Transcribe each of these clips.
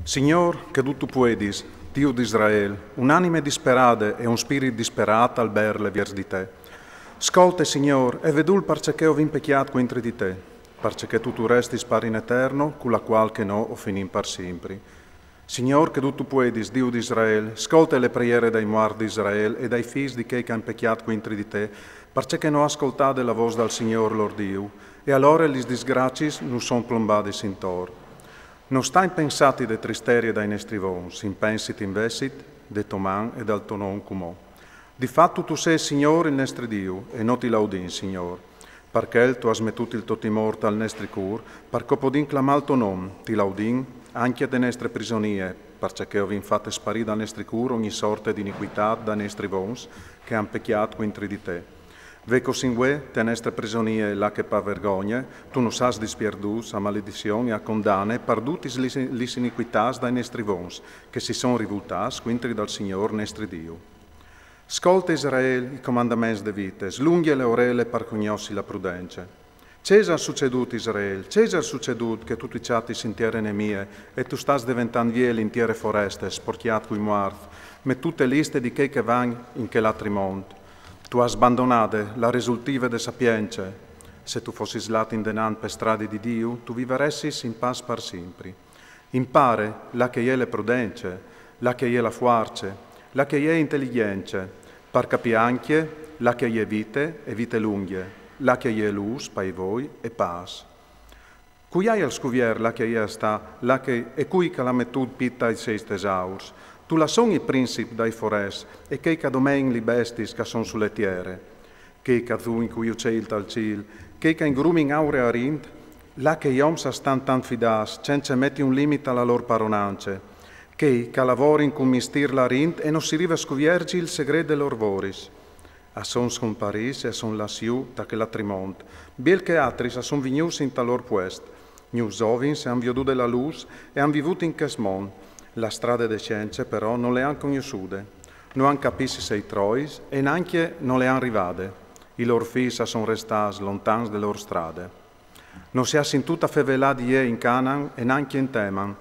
Signor, che tu puedis, Dio di Israele, un'anime disperate e un spirito disperato al berle viers di te. Scolte, Signor, e vedul perché ho vimpechiat contro di te, perché tu resti spar in eterno, con la qual che no o finim per sempre. Signor, che tu puedis, Dio di Israele, ascolta le preghiere dai muar di Israele e dai figli di che han pecchiat contro di te, perché no ascoltate la voce dal Signor lor Dio, e allora gli disgracis non son plombati in tor. Non stai pensati de tristerie dai nostri vons, in pensit investit, de toman e dal tonon cumò. Di fatto tu sei Signore il nostro Dio, e non ti laudin, Signor, perché tu has mettuto il tuo timore al nostro cur, perché podin clamare il tuo nome, ti laudin, anche de nostre prigioniere, perché ho fatto sparire da nostri cur ogni sorte di iniquità da nostri vons, che han pecchiato contro di te. Veco singue, te nostre prigioniere là che pa vergogna, tu non has dispierdus a maledizione e a condanne, pardutis lis iniquitas dai nostri vons, che si sono rivoltas quintri dal Signor nostro Dio. Ascolta Israele i comandamenti de vite, slunghi le orelle per cognossi la prudenza. Cesa succedut Israele, cesa succedut che tutti i ciati in terre nemie, e tu stas diventando vie l'intiere foreste, sporchiat cui muart, me tutte liste di che van in che l'altri monti. Tu has abbandonate la risultive de sapienza. Se tu fossi slat in denan per strade di Dio, tu viveressis in paz per sempre. Impare la che è le prudenze, la che è la forza, la che è intelligenza, per capire anche la che è vite e vite lunghe, la che è luz per voi e paz. Cui hai al scuvier la che è sta, la che e cui calametud pitta i seis tesaurs, tu la son i principi dai forest, e che cadomen li bestis che son sulle tiere, che cadu in cui ucceil tal cil, che in grumin aurea rint, la che iom sa stan tan fidas, cence metti un limite alla lor paronance, che lavorin cum mistir la rint e non si riva scuviergi il segreto de lor voris. A son scomparis e a son lasiu ta che la trimont, biel che atris a son vignus in talor puest, nius ovins han viodu de la luz e han vivut in Chesmon. La strada de scienze però non le han conosciute, non han capissi sei trois e neanche non le han rivade. I lor figli son restas lontans de lor strade. Non si ha sentita fevelà di in Canaan e neanche in Teman,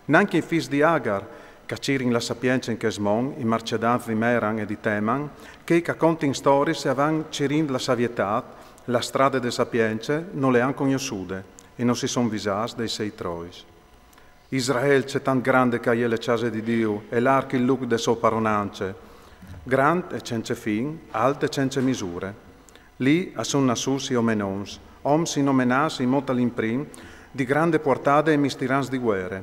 neanche i figli di Agar, che cirin la sapienza in Chesmon, i marcedanti di Meran e di Teman, che conti in storie se avan cirin la savietà, la strada de sapienze non le han conosciute e non si son visas dei sei trois. Israele c'è tan grande che è le case di Dio e l'arco il luc de sue paronance, grand e senza fin, alte e senza misure. Lì a son nassus i omenons, oms in omenas in mota l'imprim, di grande portata e mistirans di guerre.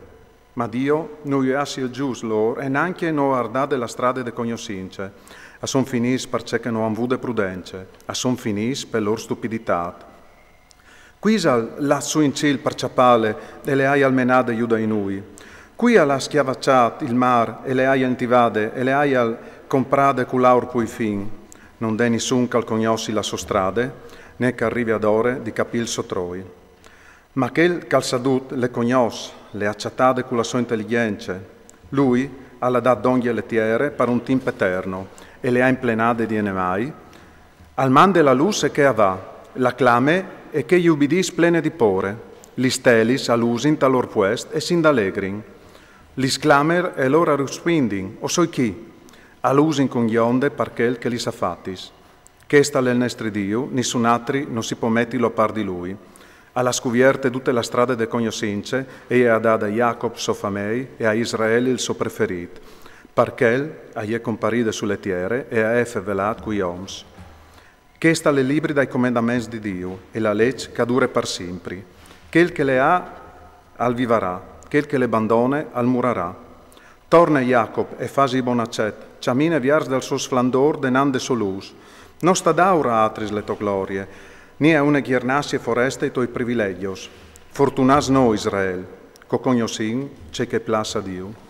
Ma Dio non gli assi il gius lor e neanche non ardade la strada de cognoscenze, a son finis perché non han vude prudenze, a son finis per lor stupidità. Quisa la su in cil parciapale e le hai almenade iuda in ui. Qui la schiavacciat il mar e le hai antivade e le hai al comprade culaur pui fin. Non de nessun cal cognossi la sostrade, né che arrivi ad ore di capil sotroi. Ma che il calsadut le cognos, le acciatade con la sua intelligenza. Lui alla dat d'onghe le tiere per un tempo eterno e le ha implenade di enemai. Al mande la luce che avà, la clame e che gli ubidis plene di pore, li stelis alusin talor puest e sind'allegrin. Li sclamer e lor ruspindin, o soi chi, alusin con gionde parchel che li safatis. Che sta nel nostro Dio, nessun altri non si può mettilo a par di lui. Alla scuvierte tutte la strada de cognoscenze e ha data a Jacob suo famei e a Israele il suo preferito, parchel a je comparide sulle tiere e a efe velat qui oms. Che sta le libri dai comandamenti di Dio e la legge che dure per sempre. Quel che le ha, al vivarà, quel che le abbandone, al murarà. Torna Jacob e fasi bonacet, ciamine viars del suo splendor denande solus. Non sta d'aura atris le to glorie, ni a une ghiernasie foreste i tuoi privilegios. Fortunas no Israel, co cognosin, ce che plassa Dio.